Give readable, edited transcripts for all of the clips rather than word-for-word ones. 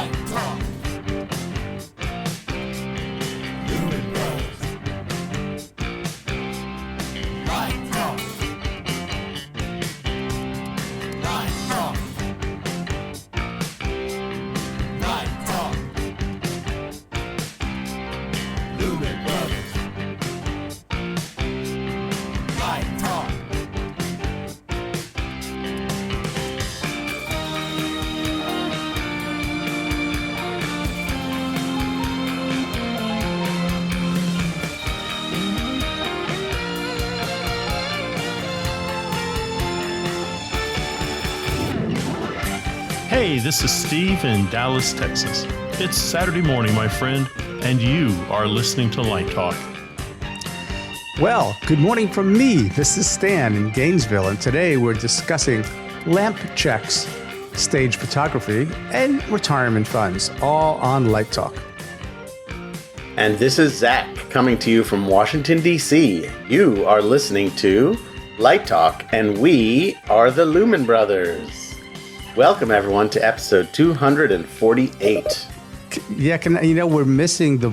Light Talk. Lumen Brothers. Light Talk. Light Talk. Light Talk. Lumen Brothers. Light Talk. Hey, this is Steve in Dallas, Texas. It's Saturday morning, my friend, and you are listening to Light Talk. Well, good morning from me. This is Stan in Gainesville, and today we're discussing lamp checks, stage photography, and retirement funds, all on Light Talk. And this is Zach coming to you from Washington, D.C. You are listening to Light Talk, and we are the Lumen Brothers. Welcome, everyone, to episode 248. Yeah, we're missing the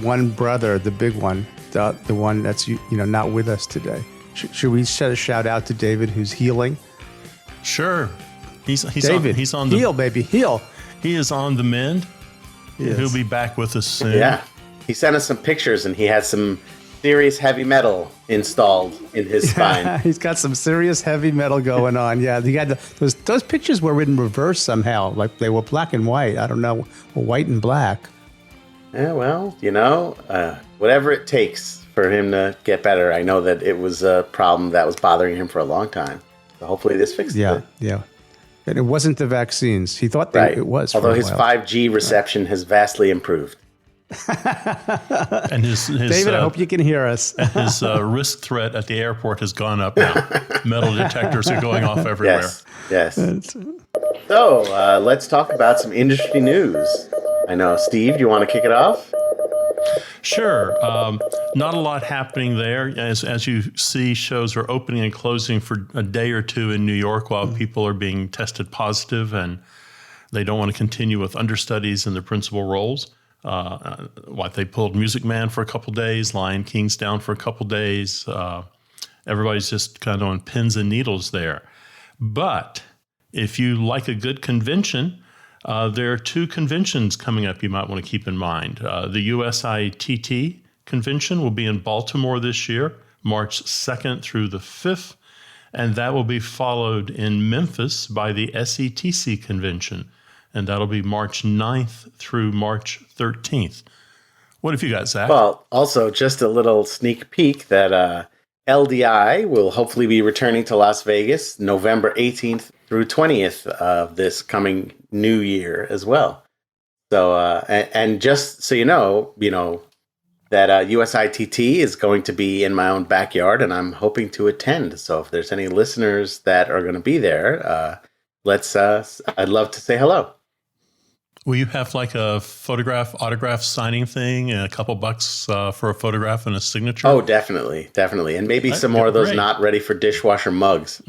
one brother, the big one, the one that's not with us today. Should we set a shout out to David, who's healing? Sure. He's David, he's on the heal, baby, heal. He is on the mend. Yes. He'll be back with us soon. Yeah. He sent us some pictures, and he had some serious heavy metal installed in his spine. He's got some serious heavy metal going on. Yeah, he had those pictures were in reverse somehow, like they were black and white. I don't know, or white and black. Yeah, well, whatever it takes for him to get better. I know that it was a problem that was bothering him for a long time. So hopefully this fixes it. Yeah. And it wasn't the vaccines. He thought that Right. it was. Although for a his while. 5G reception has vastly improved. And his David, I hope you can hear us. his risk threat at the airport has gone up now. Metal detectors are going off everywhere. Yes. So let's talk about some industry news. I know, Steve, do you want to kick it off? Sure. Not a lot happening there. As you see, shows are opening and closing for a day or two in New York while people are being tested positive and they don't want to continue with understudies in their principal roles. They pulled Music Man for a couple days, Lion King's down for a couple days. Everybody's just kind of on pins and needles there. But if you like a good convention, there are two conventions coming up you might want to keep in mind. The USITT convention will be in Baltimore this year, March 2nd through the 5th, and that will be followed in Memphis by the SETC convention, and that'll be March 9th through March 13th. What have you got, Zach? Well, also just a little sneak peek that LDI will hopefully be returning to Las Vegas November 18th through 20th of this coming new year as well. So, and just so you know that USITT is going to be in my own backyard, and I'm hoping to attend. So if there's any listeners that are going to be there, I'd love to say hello. Will you have like a autograph signing thing and a couple bucks for a photograph and a signature? Oh, definitely. And maybe some more of those great. not ready for dishwasher mugs.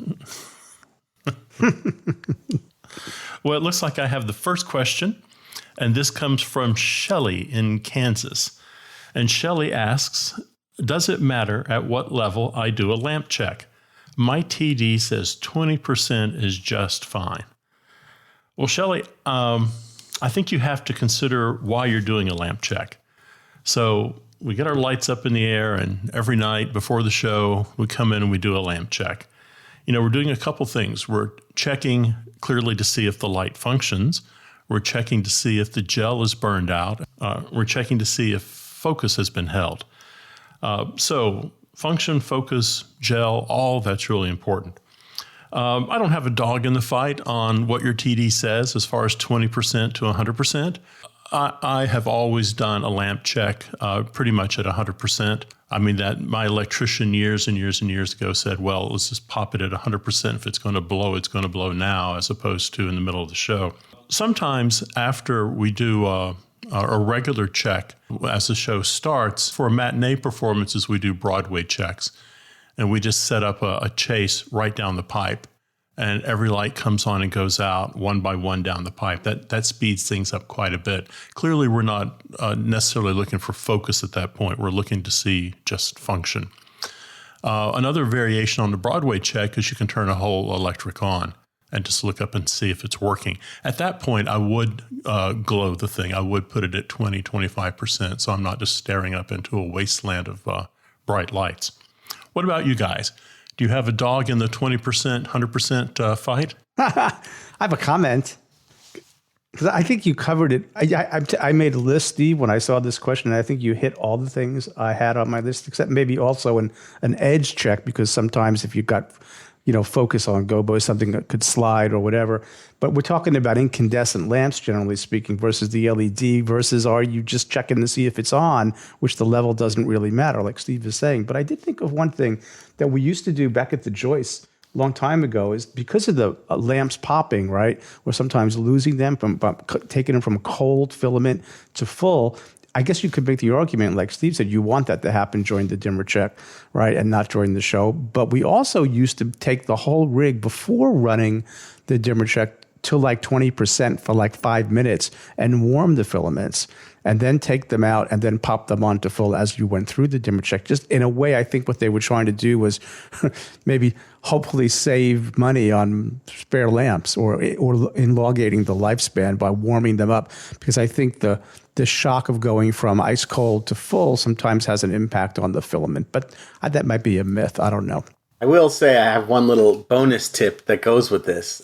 Well, it looks like I have the first question, and this comes from Shelley in Kansas. And Shelley asks, does it matter at what level I do a lamp check? My TD says 20% is just fine. Well, Shelley, I think you have to consider why you're doing a lamp check. So we get our lights up in the air, and every night before the show, we come in and we do a lamp check. We're doing a couple things. We're checking clearly to see if the light functions. We're checking to see if the gel is burned out. We're checking to see if focus has been held. So function, focus, gel, all that's really important. I don't have a dog in the fight on what your TD says as far as 20% to 100%. I have always done a lamp check pretty much at 100%. I mean, that my electrician years and years and years ago said, well, let's just pop it at 100%. If it's going to blow, it's going to blow now, as opposed to in the middle of the show. Sometimes after we do a regular check, as the show starts, for matinee performances, we do Broadway checks. And we just set up a chase right down the pipe. and every light comes on and goes out one by one down the pipe. That speeds things up quite a bit. Clearly, we're not necessarily looking for focus at that point. We're looking to see just function. Another variation on the Broadway check is you can turn a whole electric on and just look up and see if it's working. At that point, I would glow the thing. I would put it at 20, 25%, so I'm not just staring up into a wasteland of bright lights. What about you guys? Do you have a dog in the 20%, 100% fight? I have a comment. Because I think you covered it. I made a list, Steve, when I saw this question, and I think you hit all the things I had on my list, except maybe also an edge check, because sometimes if you've got, focus on gobo, something that could slide or whatever. But we're talking about incandescent lamps, generally speaking, versus the LED, versus are you just checking to see if it's on, which the level doesn't really matter, like Steve is saying. But I did think of one thing that we used to do back at the Joyce long time ago, is because of the lamps popping, right? Or sometimes losing them from taking them from cold filament to full. I guess you could make the argument, like Steve said, you want that to happen during the dimmer check, right? And not during the show. But we also used to take the whole rig before running the dimmer check to like 20% for like 5 minutes and warm the filaments, and then take them out and then pop them onto full as you went through the dimmer check. Just in a way, I think what they were trying to do was maybe hopefully save money on spare lamps or elongating the lifespan by warming them up, because I think the shock of going from ice cold to full sometimes has an impact on the filament. But that might be a myth. I don't know. I will say I have one little bonus tip that goes with this.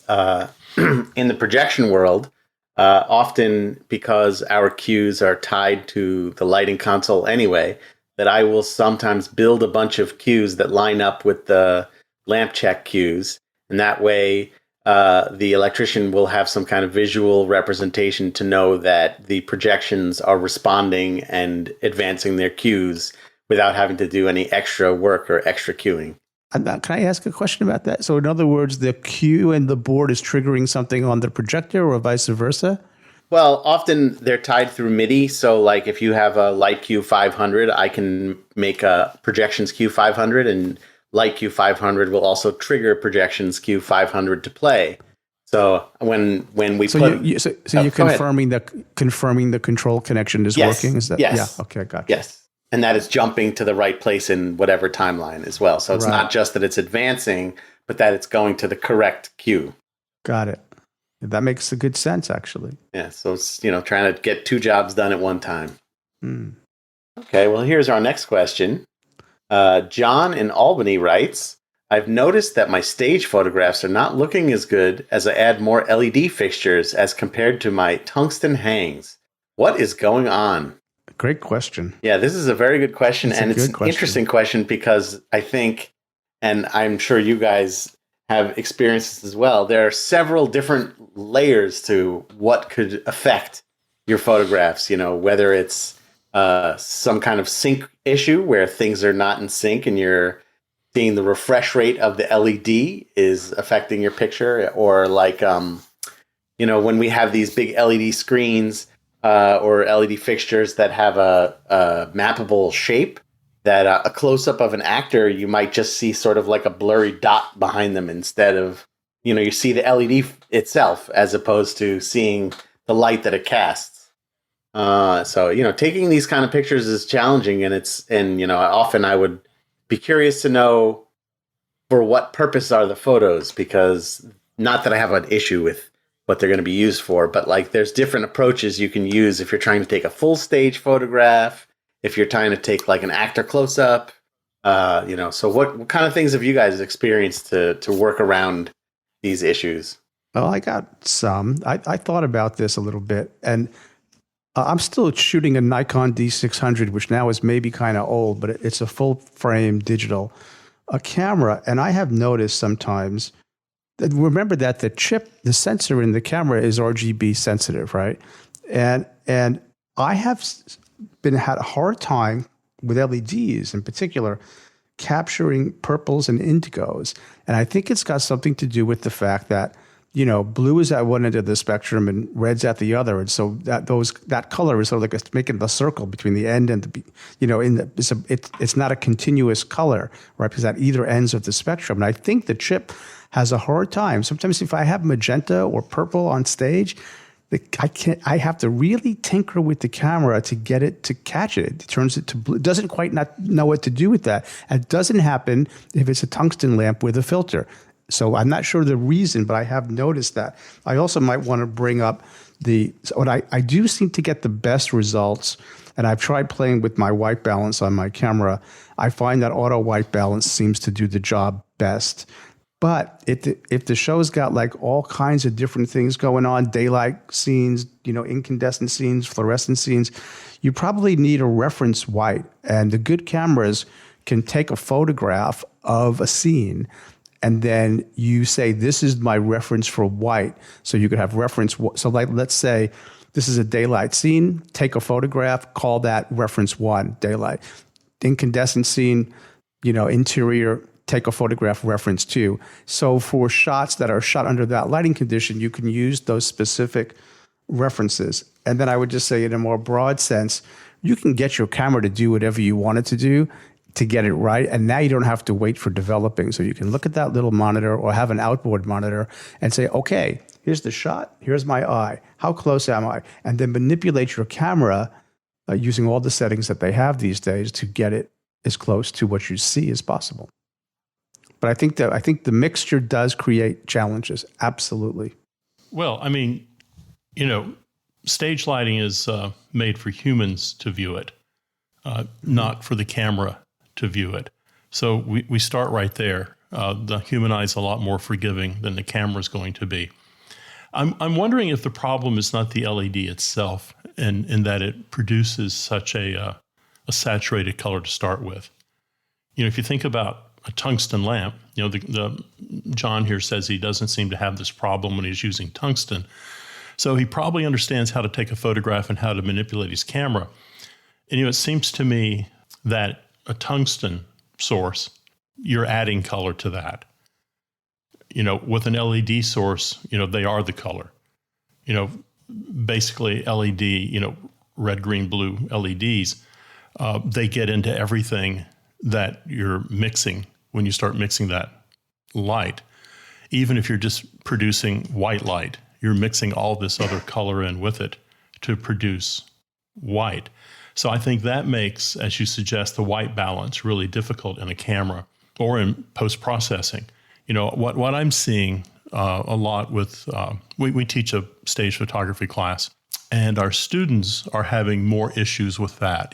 In the projection world, often because our cues are tied to the lighting console anyway, that I will sometimes build a bunch of cues that line up with the lamp check cues. And that way, the electrician will have some kind of visual representation to know that the projections are responding and advancing their cues without having to do any extra work or extra cueing. Can I ask a question about that? So in other words, the cue and the board is triggering something on the projector or vice versa? Well, often they're tied through MIDI. So like if you have a light cue 500, I can make a projections cue 500, and light cue 500 will also trigger projections cue 500 to play. So when we you're confirming the control connection is working? Is that, yes. Yeah. Okay, gotcha. Yes. And that is jumping to the right place in whatever timeline as well. So it's not just that it's advancing, but that it's going to the correct cue. Got it. That makes a good sense, actually. Yeah. So it's, trying to get two jobs done at one time. Okay. Well, here's our next question. John in Albany writes, I've noticed that my stage photographs are not looking as good as I add more LED fixtures as compared to my tungsten hangs. What is going on? Great question. Yeah, this is a very good question. It's an interesting question because I think, and I'm sure you guys have experiences as well, there are several different layers to what could affect your photographs, whether it's some kind of sync issue where things are not in sync and you're seeing the refresh rate of the LED is affecting your picture, or like, when we have these big LED screens, or LED fixtures that have a mappable shape, that a close-up of an actor, you might just see sort of like a blurry dot behind them instead of, you see the LED itself as opposed to seeing the light that it casts. So, taking these kind of pictures is challenging, and often I would be curious to know for what purpose are the photos, because not that I have an issue with what they're going to be used for, but like there's different approaches you can use if you're trying to take a full stage photograph, if you're trying to take like an actor close up, so what kind of things have you guys experienced to work around these issues? Well, I got some. I thought about this a little bit, and I'm still shooting a Nikon D600, which now is maybe kind of old, but it's a full frame digital camera. And I have noticed sometimes, remember that the sensor in the camera is RGB sensitive, right? And I have had a hard time with LEDs in particular capturing purples and indigos. And I think it's got something to do with the fact that, blue is at one end of the spectrum and red's at the other. And so that color is sort of like making the circle between the end and it's not a continuous color, right? Because at either ends of the spectrum. And I think the chip has a hard time. Sometimes if I have magenta or purple on stage, I have to really tinker with the camera to get it to catch it. It turns it to blue. It doesn't quite not know what to do with that. It doesn't happen if it's a tungsten lamp with a filter. So I'm not sure the reason, but I have noticed that. I also might want to bring up I do seem to get the best results, and I've tried playing with my white balance on my camera. I find that auto white balance seems to do the job best. But if the show's got like all kinds of different things going on, daylight scenes, incandescent scenes, fluorescent scenes, you probably need a reference white. And the good cameras can take a photograph of a scene, and then you say, this is my reference for white. So you could have reference. So like, let's say this is a daylight scene, take a photograph, call that reference 1, daylight. Incandescent scene, interior, take a photograph, reference 2. So for shots that are shot under that lighting condition, you can use those specific references. And then I would just say in a more broad sense, you can get your camera to do whatever you want it to do to get it right. And now you don't have to wait for developing. So you can look at that little monitor or have an outboard monitor and say, okay, here's the shot. Here's my eye. How close am I? And then manipulate your camera using all the settings that they have these days to get it as close to what you see as possible. But I think the mixture does create challenges. Absolutely. Well, I mean, stage lighting is made for humans to view it, not for the camera to view it. So we start right there. The human eye is a lot more forgiving than the camera is going to be. I'm wondering if the problem is not the LED itself, and in that it produces such a saturated color to start with. If you think about a tungsten lamp, the John here says he doesn't seem to have this problem when he's using tungsten. So he probably understands how to take a photograph and how to manipulate his camera. And it seems to me that a tungsten source, you're adding color to that. With an LED source, they are the color. Basically LED, red, green, blue LEDs, they get into everything that you're mixing when you start mixing that light. Even if you're just producing white light, you're mixing all this other color in with it to produce white. So I think that makes, as you suggest, the white balance really difficult in a camera or in post-processing. What I'm seeing a lot with, we teach a stage photography class, and our students are having more issues with that.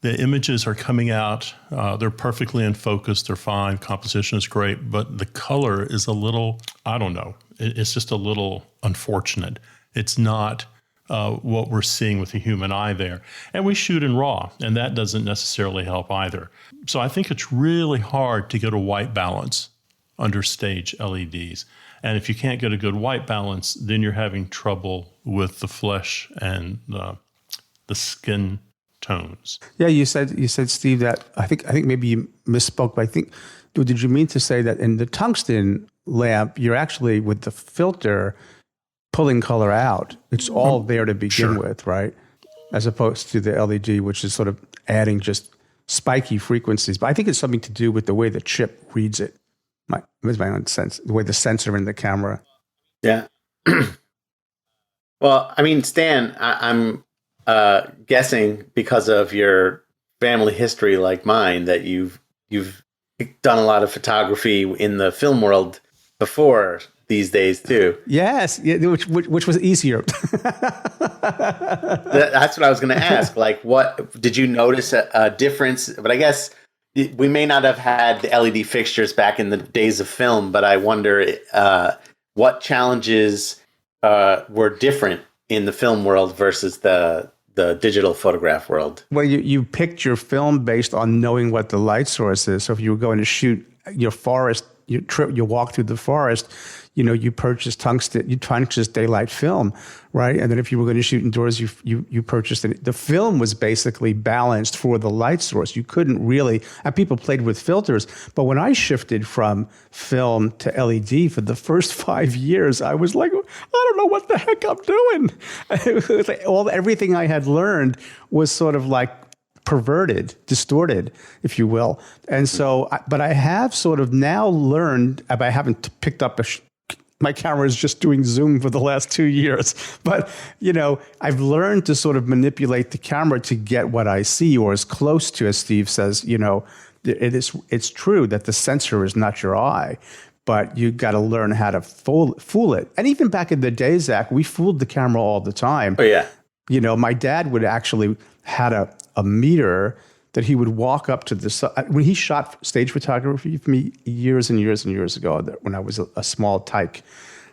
The images are coming out, they're perfectly in focus, they're fine, composition is great, but the color is a little, I don't know, it's just a little unfortunate. It's not what we're seeing with the human eye there. And we shoot in RAW, and that doesn't necessarily help either. So I think it's really hard to get a white balance under stage LEDs. And if you can't get a good white balance, then you're having trouble with the flesh and the skin tones. Yeah, you said, Steve, that I think maybe you misspoke, but did you mean to say that in the tungsten lamp, you're actually with the filter pulling color out? It's all there to begin with, right? As opposed to the LED, which is sort of adding just spiky frequencies. But I think it's something to do with the way the chip reads it. It's my own sense, the way the sensor in the camera. Yeah. Well, I mean, Stan, I'm guessing because of your family history like mine that you've done a lot of photography in the film world before these days too. Yes, which was easier. That's what I was going to ask. Like, what did you notice a difference? But I guess we may not have had the LED fixtures back in the days of film, but I wonder what challenges were different in the film world versus the digital photograph world. Well, you picked your film based on knowing what the light source is. So if you were going to shoot your forest, you walk through the forest, you purchased tungsten, you purchased daylight film, right? And then if you were going to shoot indoors, you purchased it. The film was basically balanced for the light source. You couldn't really, and people played with filters, but when I shifted from film to LED for the first 5 years, I was like, I don't know what the heck I'm doing. It was like everything I had learned was sort of like perverted, distorted, if you will. And so, but I have sort of now learned, I haven't picked up my camera is just doing zoom for the last 2 years. But, I've learned to sort of manipulate the camera to get what I see, or as close to, as Steve says, it's true that the sensor is not your eye, but you got to learn how to fool it. And even back in the day, Zach, we fooled the camera all the time. Oh, yeah. My dad would actually had a meter that he would walk up to when he shot stage photography for me years and years and years ago, when I was a small tyke,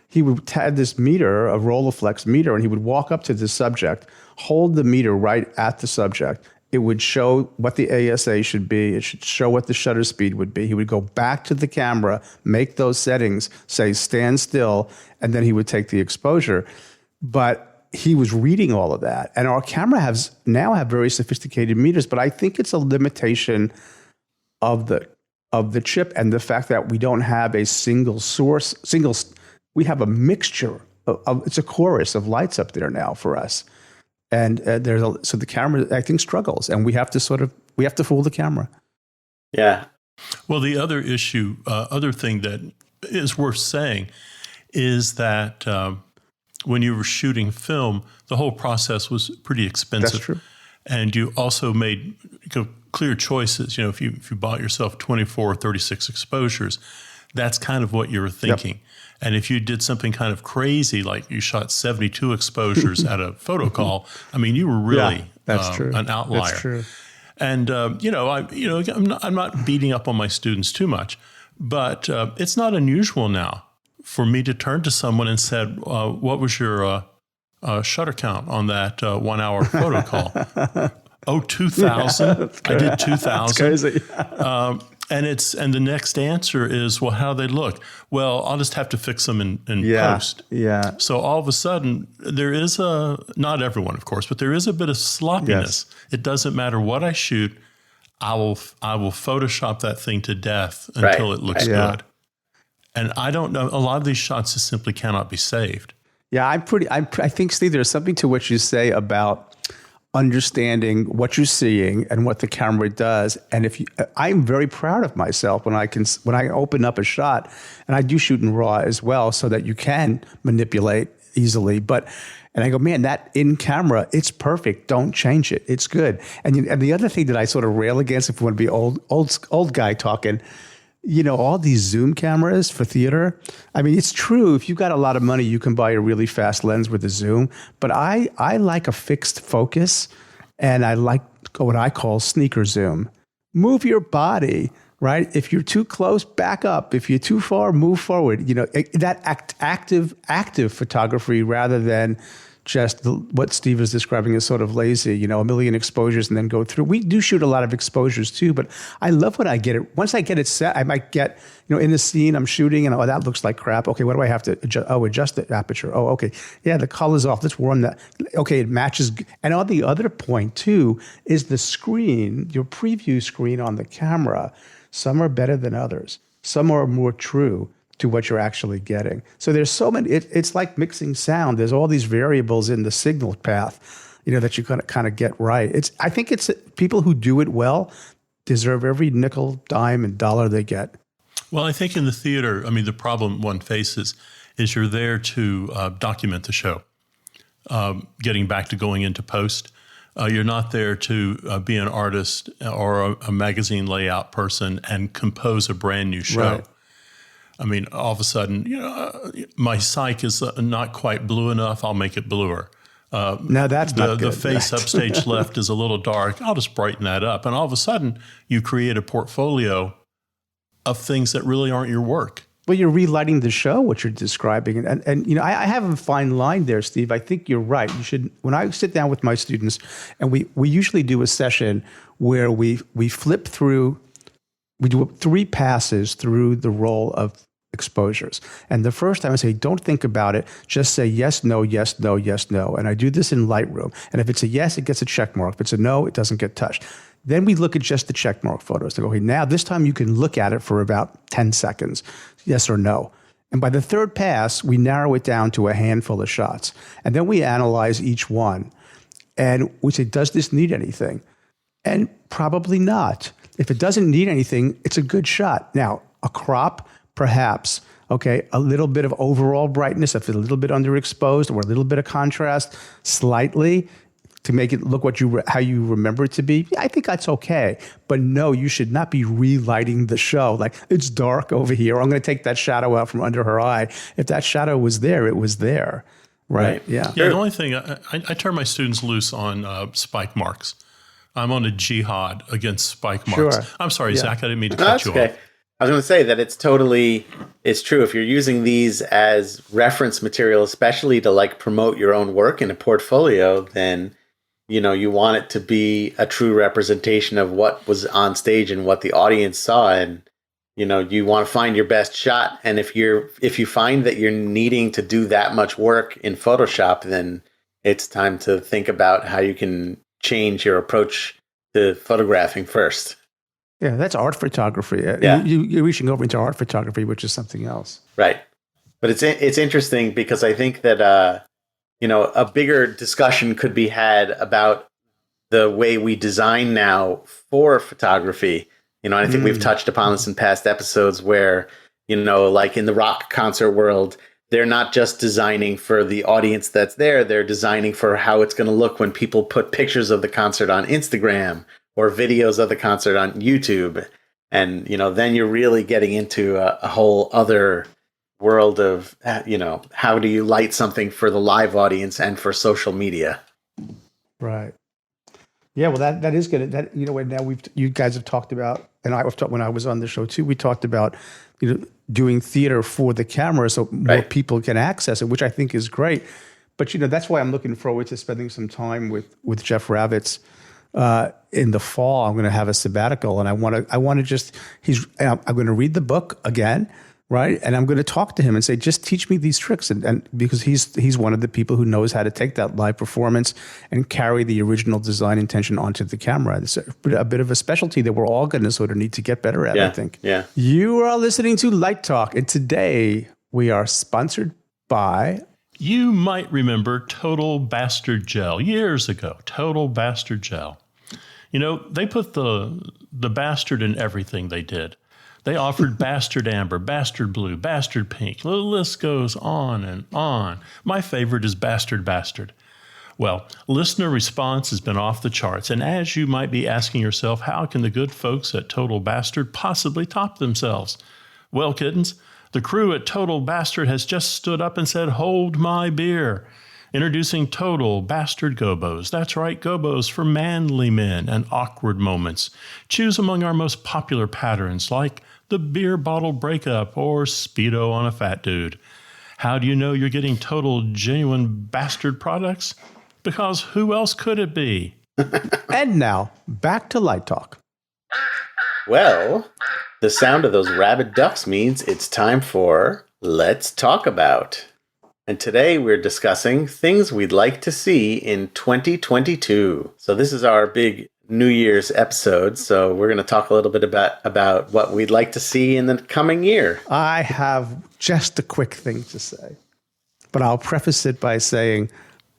he would had this meter, a Rolleiflex meter, and he would walk up to the subject, hold the meter right at the subject. It would show what the ASA should be. It should show what the shutter speed would be. He would go back to the camera, make those settings, say stand still, and then he would take the exposure. But he was reading all of that. And our camera now have very sophisticated meters, but I think it's a limitation of the chip and the fact that we don't have a single source, we have a mixture of it's a chorus of lights up there now for us. And so the camera, I think, struggles, and we have to fool the camera. Yeah. Well, the other issue, other thing that is worth saying is that when you were shooting film, the whole process was pretty expensive. That's true. And you also made clear choices. If you bought yourself 24 or 36 exposures, that's kind of what you were thinking. Yep. And if you did something kind of crazy, like you shot 72 exposures at a photo call, you were really that's true. An outlier. That's true. And I'm not beating up on my students too much, but it's not unusual now for me to turn to someone and said, "What was your shutter count on that 1 hour photo call?" Oh, 2,000. Yeah, I did 2,000. Crazy. And the next answer is, well, how do they look? Well, I'll just have to fix them in post. Yeah. So all of a sudden, there is not everyone, of course, but there is a bit of sloppiness. Yes. It doesn't matter what I shoot. I will Photoshop that thing to death until it looks good. And I don't know, a lot of these shots just simply cannot be saved. Yeah, I think, Steve, there's something to what you say about understanding what you're seeing and what the camera does. And I'm very proud of myself when I open up a shot, and I do shoot in RAW as well, so that you can manipulate easily. And I go, man, that in camera, it's perfect. Don't change it. It's good. And the other thing that I sort of rail against, if you want to be old guy talking, all these zoom cameras for theater. It's true. If you've got a lot of money, you can buy a really fast lens with a zoom. But I like a fixed focus, and I like what I call sneaker zoom. Move your body, right? If you're too close, back up. If you're too far, move forward. That active photography rather than just what Steve is describing as sort of lazy, a million exposures and then go through. We do shoot a lot of exposures too, but I love when I get it. Once I get it set, I might get, in the scene I'm shooting and, that looks like crap. Okay, what do I have to adjust? Oh, adjust the aperture. Oh, okay. Yeah, the color's off. Let's warm that. Okay, it matches. And on the other point too is the screen, your preview screen on the camera. Some are better than others. Some are more true to what you're actually getting. So there's so many, it's like mixing sound. There's all these variables in the signal path, that you kind of get right. I think it's people who do it well deserve every nickel, dime, and dollar they get. Well, I think in the theater, the problem one faces is you're there to document the show. Getting back to going into post, you're not there to be an artist or a magazine layout person and compose a brand new show. Right. All of a sudden, my psych is not quite blue enough. I'll make it bluer. No, that's not good. The face upstage left is a little dark. I'll just brighten that up. And all of a sudden, you create a portfolio of things that really aren't your work. Well, you're relighting the show, what you're describing. And I have a fine line there, Steve. I think you're right. You should, when I sit down with my students, and we usually do a session where we flip through, we do 3 passes through the roll of exposures. And the first time I say, don't think about it, just say yes, no, yes, no, yes, no. And I do this in Lightroom. And if it's a yes, it gets a check mark. If it's a no, it doesn't get touched. Then we look at just the check mark photos. They go, okay, now this time you can look at it for about 10 seconds, yes or no. And by the third pass, we narrow it down to a handful of shots. And then we analyze each one. And we say, does this need anything? and probably not. If it doesn't need anything, it's a good shot. Now, a crop, perhaps. Okay, a little bit of overall brightness, if it's a little bit underexposed, or a little bit of contrast, slightly, to make it look how you remember it to be. Yeah, I think that's okay. But no, you should not be relighting the show. Like, it's dark over here. I'm going to take that shadow out from under her eye. If that shadow was there, it was there. Right. Yeah. Yeah. The only thing, I turn my students loose on spike marks. I'm on a jihad against spike marks. Sure. I'm sorry, Yeah. Zach, I didn't mean to No, cut that's you okay. off. I was going to say that it's true. If you're using these as reference material, especially to like promote your own work in a portfolio, then, you want it to be a true representation of what was on stage and what the audience saw. And, you want to find your best shot. And if you find that you're needing to do that much work in Photoshop, then it's time to think about how you can change your approach to photographing first. Yeah, that's art photography. Yeah. You're reaching over into art photography, which is something else. Right. But it's interesting because I think that, a bigger discussion could be had about the way we design now for photography. I think we've touched upon this in past episodes where, like in the rock concert world, they're not just designing for the audience that's there. They're designing for how it's going to look when people put pictures of the concert on Instagram or videos of the concert on YouTube. And, then you're really getting into a whole other world of, how do you light something for the live audience and for social media? Right. Yeah, well, that is good. That, now you guys have talked about, and I've talked when I was on the show too, we talked about, doing theater for the camera so more people can access it, which I think is great. But, that's why I'm looking forward to spending some time with Jeff Ravitz. In the fall, I'm going to have a sabbatical, and I want to I'm going to read the book again, right? And I'm going to talk to him and say, just teach me these tricks, and because he's one of the people who knows how to take that live performance and carry the original design intention onto the camera. It's a bit of a specialty that we're all going to sort of need to get better at. I think. Yeah. You are listening to Light Talk, and today we are sponsored by. You might remember Total Bastard Gel years ago. Total Bastard Gel. They put the bastard in everything they did. They offered Bastard Amber, Bastard Blue, Bastard Pink. The list goes on and on. My favorite is Bastard Bastard. Well, listener response has been off the charts. And as you might be asking yourself, how can the good folks at Total Bastard possibly top themselves? Well, kittens, the crew at Total Bastard has just stood up and said, hold my beer. Introducing Total Bastard Gobos. That's right, Gobos for manly men and awkward moments. Choose among our most popular patterns like the beer bottle breakup or Speedo on a fat dude. How do you know you're getting total genuine bastard products? Because who else could it be? And now, back to Light Talk. Well, the sound of those rabid ducks means it's time for Let's Talk About. And today we're discussing things we'd like to see in 2022. So this is our big New Year's episode. So we're going to talk a little bit about what we'd like to see in the coming year. I have just a quick thing to say, but I'll preface it by saying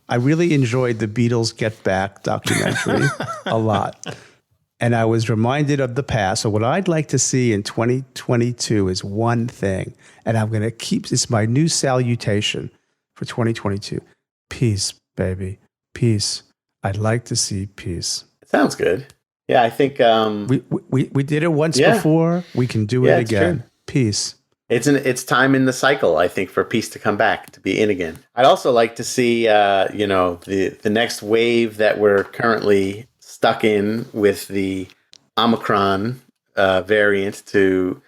I really enjoyed the Beatles Get Back documentary a lot. And I was reminded of the past. So what I'd like to see in 2022 is one thing. And I'm going to it's my new salutation for 2022. Peace, baby. Peace. I'd like to see peace. Sounds good. Yeah, I think we did it once before. We can do it again. True. Peace. It's time in the cycle, I think, for peace to come back, to be in again. I'd also like to see the next wave that we're currently stuck in with the Omicron variant to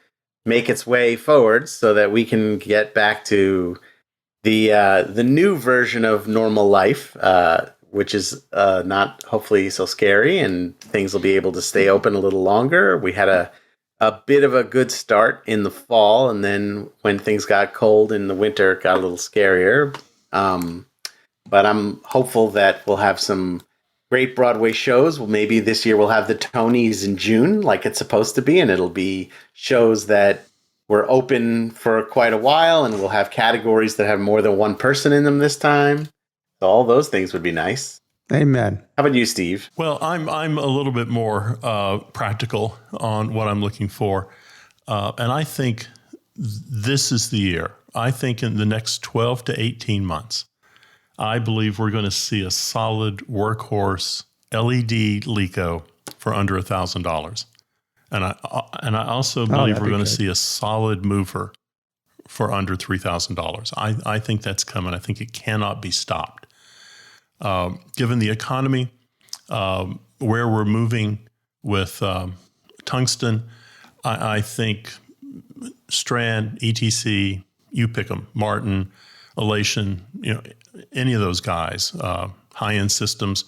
make its way forward so that we can get back to the new version of normal life, which is not hopefully so scary, and things will be able to stay open a little longer. We had a bit of a good start in the fall, and then when things got cold in the winter, it got a little scarier. But I'm hopeful that we'll have some great Broadway shows. Well, maybe this year we'll have the Tonys in June, like it's supposed to be, and it'll be shows that were open for quite a while, and we'll have categories that have more than one person in them this time. So all those things would be nice. Amen. How about you, Steve? Well, I'm a little bit more practical on what I'm looking for, and I think this is the year. I think in the next 12 to 18 months, I believe we're going to see a solid workhorse LED Lico for under $1,000, and I also believe we're going to see a solid mover for under $3,000. I think that's coming. I think it cannot be stopped. Given the economy, where we're moving with tungsten, I think Strand, ETC, you pick them, Martin, Elation, any of those guys, high-end systems.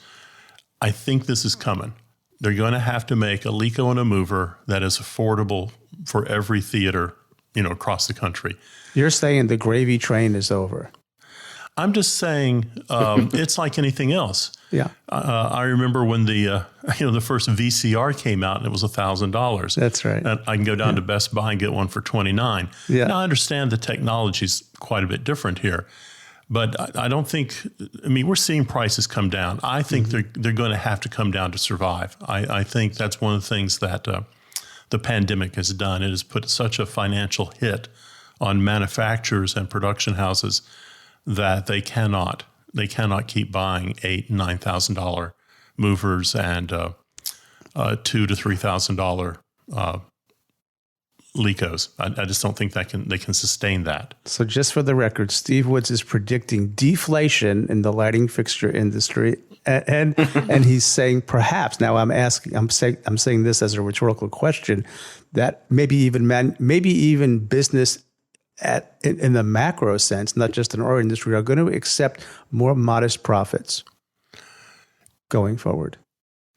I think this is coming. They're going to have to make a Lico and a mover that is affordable for every theater, across the country. You're saying the gravy train is over. I'm just saying it's like anything else. Yeah. I remember when the first VCR came out and it was $1,000. That's right. And I can go down to Best Buy and get one for $29. Yeah. Now I understand the technology's quite a bit different here, but I don't think. We're seeing prices come down. I think they're going to have to come down to survive. I think that's one of the things that the pandemic has done. It has put such a financial hit on manufacturers and production houses that they cannot keep buying $8,000 and $9,000 movers and $2,000 to $3,000 Licos. I just don't think they can sustain that. So just for the record, Steve Woods is predicting deflation in the lighting fixture industry, and he's saying perhaps. Now I'm saying this as a rhetorical question, that maybe even business in the macro sense, not just in our industry, are going to accept more modest profits going forward.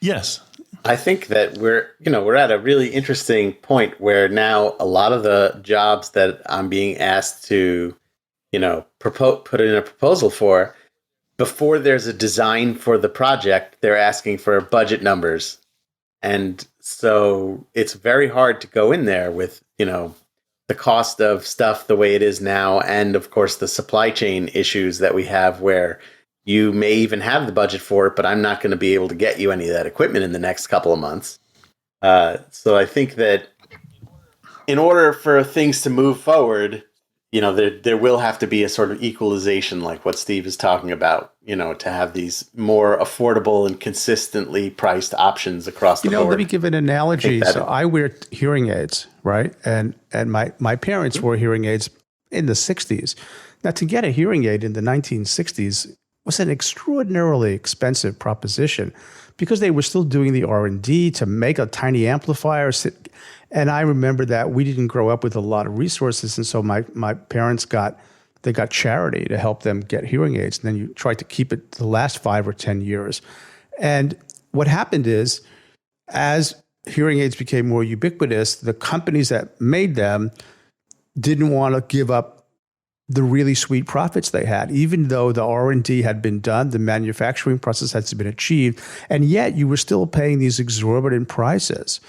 Yes. I think that we're at a really interesting point where now a lot of the jobs that I'm being asked to, put in a proposal for, before there's a design for the project, they're asking for budget numbers. And so it's very hard to go in there with, the cost of stuff the way it is now, and of course the supply chain issues that we have where you may even have the budget for it, but I'm not going to be able to get you any of that equipment in the next couple of months. So I think that in order for things to move forward, there will have to be a sort of equalization like what Steve is talking about, to have these more affordable and consistently priced options across the board. Let me give an analogy. So I wear hearing aids, right? And my parents wore hearing aids in the 60s. Now, to get a hearing aid in the 1960s was an extraordinarily expensive proposition because they were still doing the R&D to make a tiny amplifier. And I remember that we didn't grow up with a lot of resources. And so my parents got charity to help them get hearing aids. And then you tried to keep it to the last 5 or 10 years. And what happened is, as hearing aids became more ubiquitous, the companies that made them didn't want to give up the really sweet profits they had, even though the R&D had been done, the manufacturing process had been achieved, and yet you were still paying these exorbitant prices.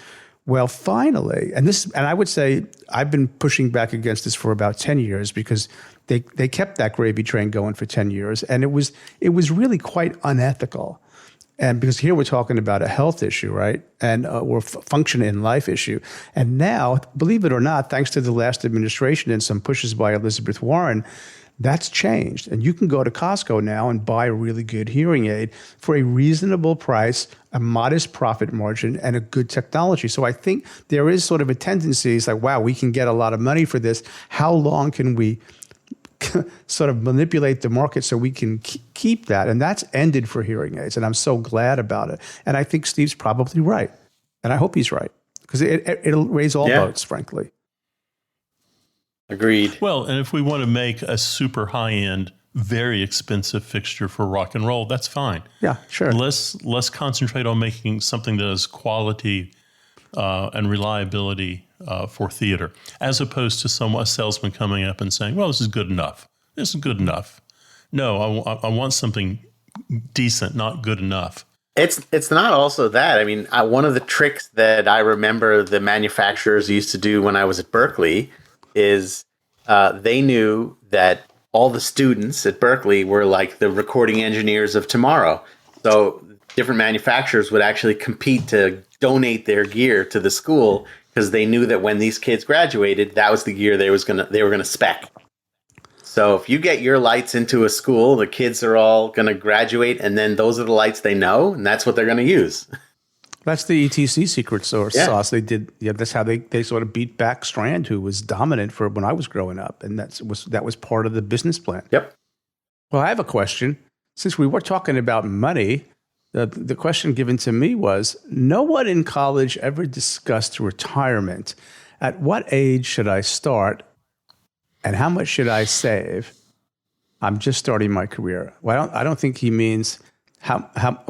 Well, finally, and I would say I've been pushing back against this for about 10 years because they kept that gravy train going for 10 years, and it was really quite unethical. And because here we're talking about a health issue, right? And or function in life issue. And now, believe it or not, thanks to the last administration and some pushes by Elizabeth Warren, that's changed. And you can go to Costco now and buy a really good hearing aid for a reasonable price, a modest profit margin, and a good technology. So I think there is sort of a tendency, it's like, wow, we can get a lot of money for this. How long can we sort of manipulate the market so we can keep that? And that's ended for hearing aids. And I'm so glad about it. And I think Steve's probably right. And I hope he's right because it'll raise all boats, frankly. Agreed. Well, and if we want to make a super high-end, very expensive fixture for rock and roll, that's fine. Yeah, sure. Let's concentrate on making something that has quality and reliability for theater, as opposed to a salesman coming up and saying, well, this is good enough. This is good enough. No, I want something decent, not good enough. It's not also that. I mean, one of the tricks that I remember the manufacturers used to do when I was at Berkeley is they knew that all the students at Berkeley were like the recording engineers of tomorrow. So different manufacturers would actually compete to donate their gear to the school because they knew that when these kids graduated, that was the gear they were gonna spec. So if you get your lights into a school, the kids are all gonna graduate, and then those are the lights they know, and that's what they're gonna use. That's the ETC secret sauce. They did. Yeah, that's how they sort of beat back Strand, who was dominant for when I was growing up, and that was part of the business plan. Yep. Well, I have a question. Since we were talking about money, the question given to me was: no one in college ever discussed retirement. At what age should I start, and how much should I save? I'm just starting my career. Well, I don't think he means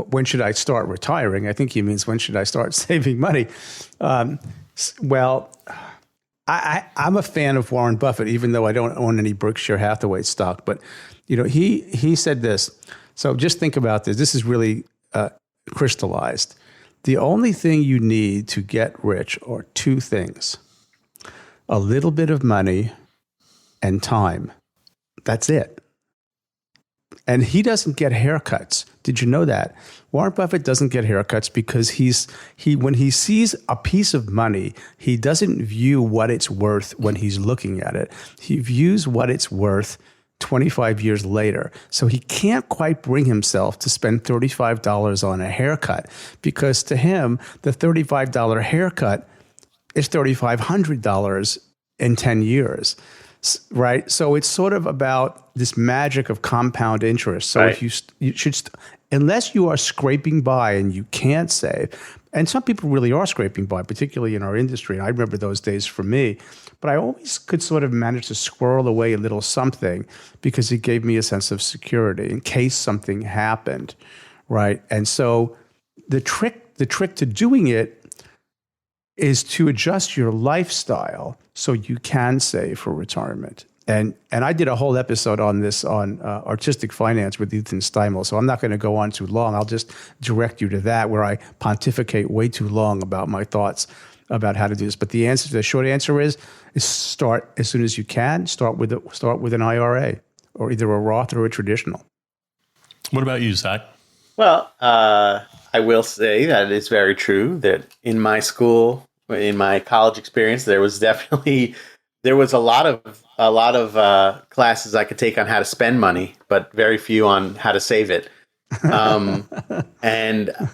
when should I start retiring. I think he means when should I start saving money. Well, I'm a fan of Warren Buffett, even though I don't own any Berkshire Hathaway stock. But he said this. So just think about this. This is really crystallized. The only thing you need to get rich are two things: a little bit of money and time. That's it. And he doesn't get haircuts. Did you know that? Warren Buffett doesn't get haircuts because when he sees a piece of money, he doesn't view what it's worth when he's looking at it. He views what it's worth 25 years later. So he can't quite bring himself to spend $35 on a haircut because to him, the $35 haircut is $3,500 in 10 years. Right. So it's sort of about this magic of compound interest. So right. if you should, unless you are scraping by and you can't save, and some people really are scraping by, particularly in our industry. And I remember those days for me, but I always could sort of manage to squirrel away a little something because it gave me a sense of security in case something happened. Right. And so the trick to doing it is to adjust your lifestyle so you can save for retirement. And I did a whole episode on this on artistic finance with Ethan Steimel, so I'm not going to go on too long. I'll just direct you to that where I pontificate way too long about my thoughts about how to do this. But the short answer is start as soon as you can. Start with an IRA or either a Roth or a traditional. What about you, Zach? Well, I will say that it's very true that in my school, in my college experience, there was a lot of classes I could take on how to spend money, but very few on how to save it. And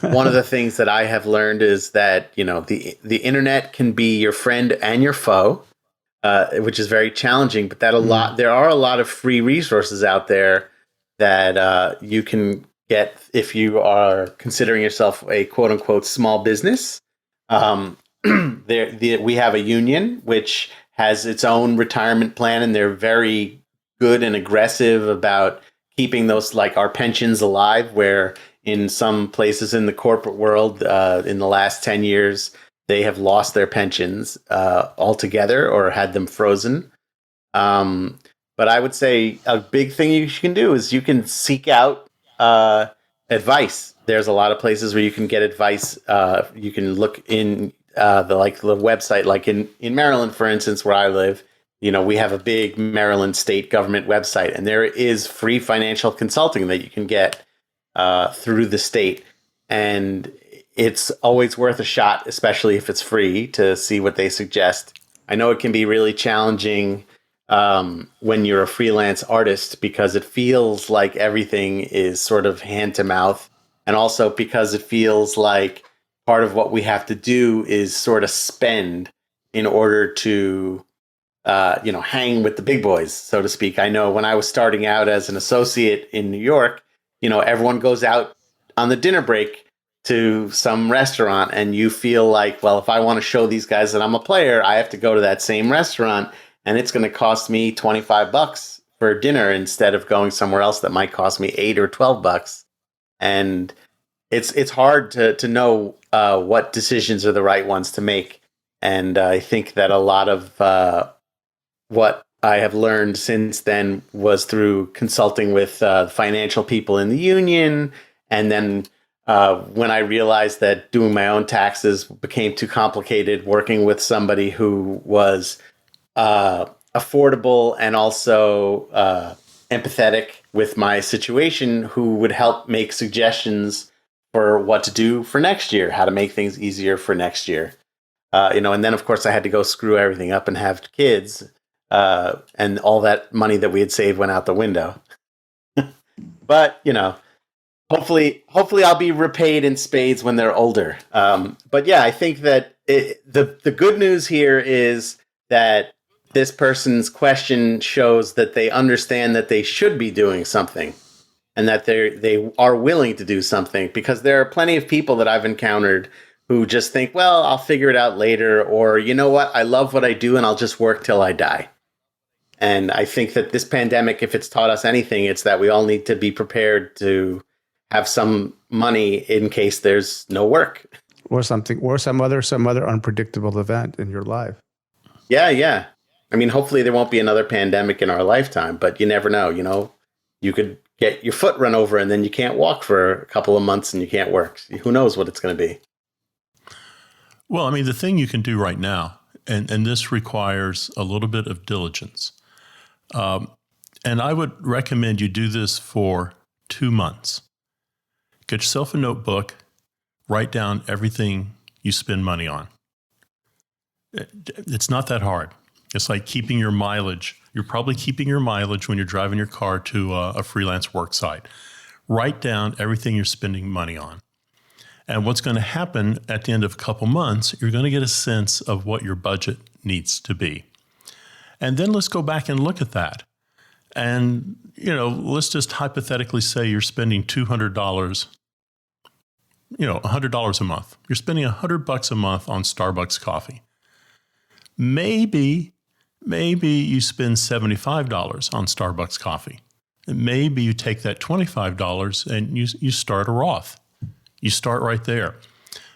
one of the things that I have learned is that the internet can be your friend and your foe, which is very challenging. But there are a lot of free resources out there that you can get if you are considering yourself a quote unquote small business. We have a union which has its own retirement plan, and they're very good and aggressive about keeping those, like our pensions, alive, where in some places in the corporate world in the last 10 years, they have lost their pensions altogether or had them frozen. But I would say a big thing you can do is you can seek out advice. There's a lot of places where you can get advice. You can look in the website, like in Maryland, for instance, where I live. We have a big Maryland state government website, and there is free financial consulting that you can get through the state. And it's always worth a shot, especially if it's free, to see what they suggest. I know it can be really challenging when you're a freelance artist because it feels like everything is sort of hand to mouth. And also because it feels like part of what we have to do is sort of spend in order to hang with the big boys, so to speak. I know when I was starting out as an associate in New York, everyone goes out on the dinner break to some restaurant, and you feel like, well, if I want to show these guys that I'm a player, I have to go to that same restaurant, and it's going to cost me $25 for dinner instead of going somewhere else that might cost me $8 or $12. And it's hard to know what decisions are the right ones to make. And I think that a lot of what I have learned since then was through consulting with financial people in the union. And then when I realized that doing my own taxes became too complicated, working with somebody who was affordable and also empathetic with my situation, who would help make suggestions for what to do for next year, how to make things easier for next year. And then of course I had to go screw everything up and have kids, and all that money that we had saved went out the window. But, hopefully I'll be repaid in spades when they're older. But yeah, I think that the good news here is that this person's question shows that they understand that they should be doing something and that they are willing to do something, because there are plenty of people that I've encountered who just think, well, I'll figure it out later, or you know what, I love what I do and I'll just work till I die. And I think that this pandemic, if it's taught us anything, it's that we all need to be prepared to have some money in case there's no work. Or something, or some other unpredictable event in your life. Yeah. I mean, hopefully there won't be another pandemic in our lifetime, but you never know. You could get your foot run over and then you can't walk for a couple of months and you can't work. Who knows what it's going to be? Well, I mean, the thing you can do right now, and this requires a little bit of diligence, and I would recommend you do this for 2 months. Get yourself a notebook, write down everything you spend money on. It's not that hard. It's like keeping your mileage. You're probably keeping your mileage when you're driving your car to a freelance work site. Write down everything you're spending money on. And what's going to happen at the end of a couple months, you're going to get a sense of what your budget needs to be. And then let's go back and look at that. And, let's just hypothetically say you're spending $200, $100 a month. You're spending $100 a month on Starbucks coffee. Maybe you spend $75 on Starbucks coffee. And maybe you take that $25 and you start a Roth. You start right there.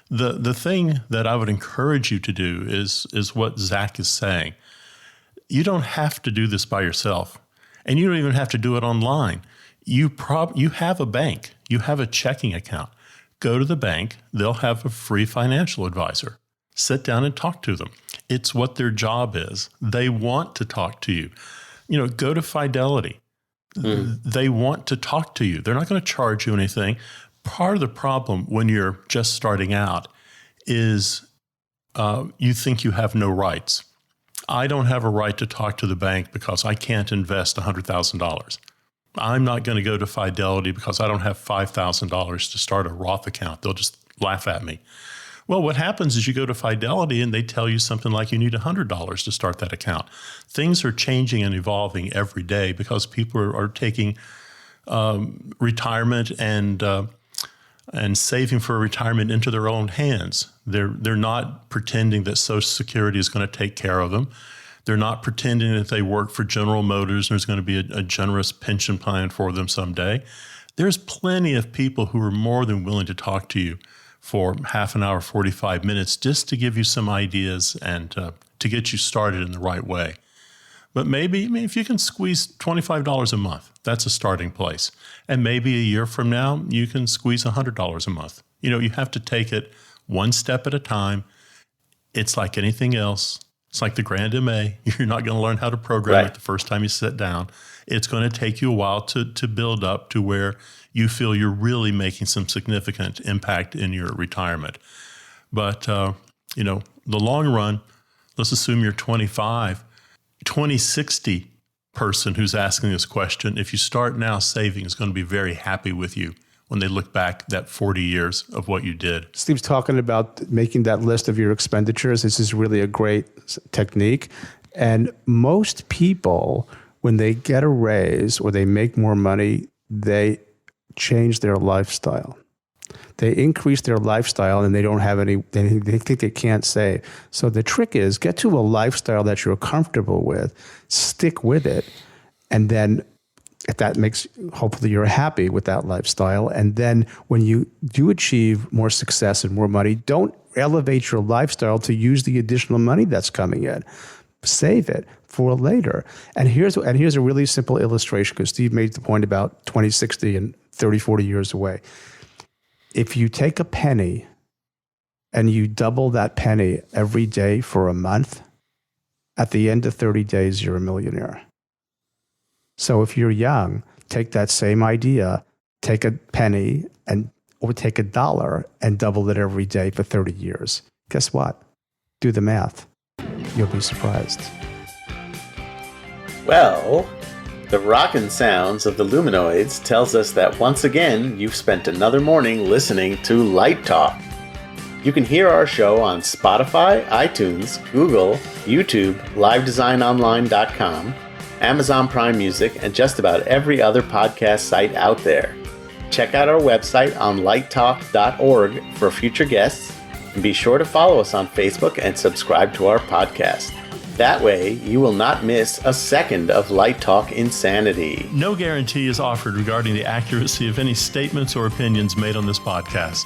The thing that I would encourage you to do is what Zach is saying. You don't have to do this by yourself, and you don't even have to do it online. You have a bank. You have a checking account. Go to the bank. They'll have a free financial advisor. Sit down and talk to them. It's what their job is. They want to talk to you. Go to Fidelity. They want to talk to you. They're not going to charge you anything. Part of the problem when you're just starting out is you think you have no rights. I don't have a right to talk to the bank because I can't invest $100,000. I'm not going to go to Fidelity because I don't have $5,000 to start a Roth account. They'll just laugh at me. Well, what happens is you go to Fidelity and they tell you something like you need $100 to start that account. Things are changing and evolving every day because people are taking retirement and saving for retirement into their own hands. They're not pretending that Social Security is going to take care of them. They're not pretending that they work for General Motors and there's going to be a generous pension plan for them someday. There's plenty of people who are more than willing to talk to you for half an hour, 45 minutes, just to give you some ideas and to get you started in the right way. But maybe, if you can squeeze $25 a month, that's a starting place. And maybe a year from now, you can squeeze $100 a month. You have to take it one step at a time. It's like anything else. It's like the Grand MA. You're not going to learn how to program it the first time you sit down. It's going to take you a while to build up to where you feel you're really making some significant impact in your retirement. But, the long run, let's assume you're 25, 2060 person who's asking this question, if you start now saving, is going to be very happy with you when they look back that 40 years of what you did. Steve's talking about making that list of your expenditures. This is really a great technique. And most people, when they get a raise or they make more money, they change their lifestyle. They increase their lifestyle and they don't have any, they think they can't save. So the trick is get to a lifestyle that you're comfortable with, stick with it, and then if that makes, hopefully you're happy with that lifestyle. And then when you do achieve more success and more money, don't elevate your lifestyle to use the additional money that's coming in. Save it for later. And here's a really simple illustration, because Steve made the point about 2060 and 30, 40 years away. If you take a penny and you double that penny every day for a month, at the end of 30 days, you're a millionaire. So if you're young, take that same idea, take a penny and or take $1 and double it every day for 30 years? Guess what? Do the math. You'll be surprised. Well, the rockin' sounds of the Luminoids tells us that once again, you've spent another morning listening to Light Talk. You can hear our show on Spotify, iTunes, Google, YouTube, livedesignonline.com, Amazon Prime Music, and just about every other podcast site out there. Check out our website on lighttalk.org for future guests, and be sure to follow us on Facebook and subscribe to our podcast. That way, you will not miss a second of Light Talk insanity. No guarantee is offered regarding the accuracy of any statements or opinions made on this podcast.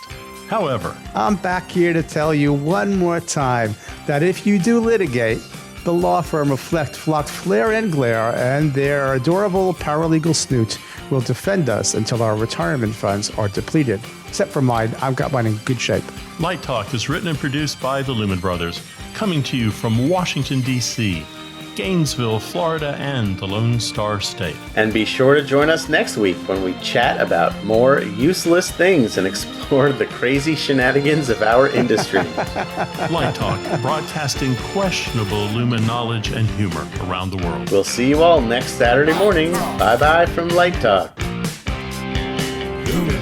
However, I'm back here to tell you one more time that if you do litigate, the law firm of Flock, Flair, and Glare and their adorable paralegal snoot will defend us until our retirement funds are depleted. Except for mine, I've got mine in good shape. Light Talk is written and produced by the Lumen Brothers, coming to you from Washington, D.C., Gainesville, Florida, and the Lone Star State. And be sure to join us next week when we chat about more useless things and explore the crazy shenanigans of our industry. Light Talk, broadcasting questionable Lumen knowledge and humor around the world. We'll see you all next Saturday morning. Bye-bye from Light Talk. Lumen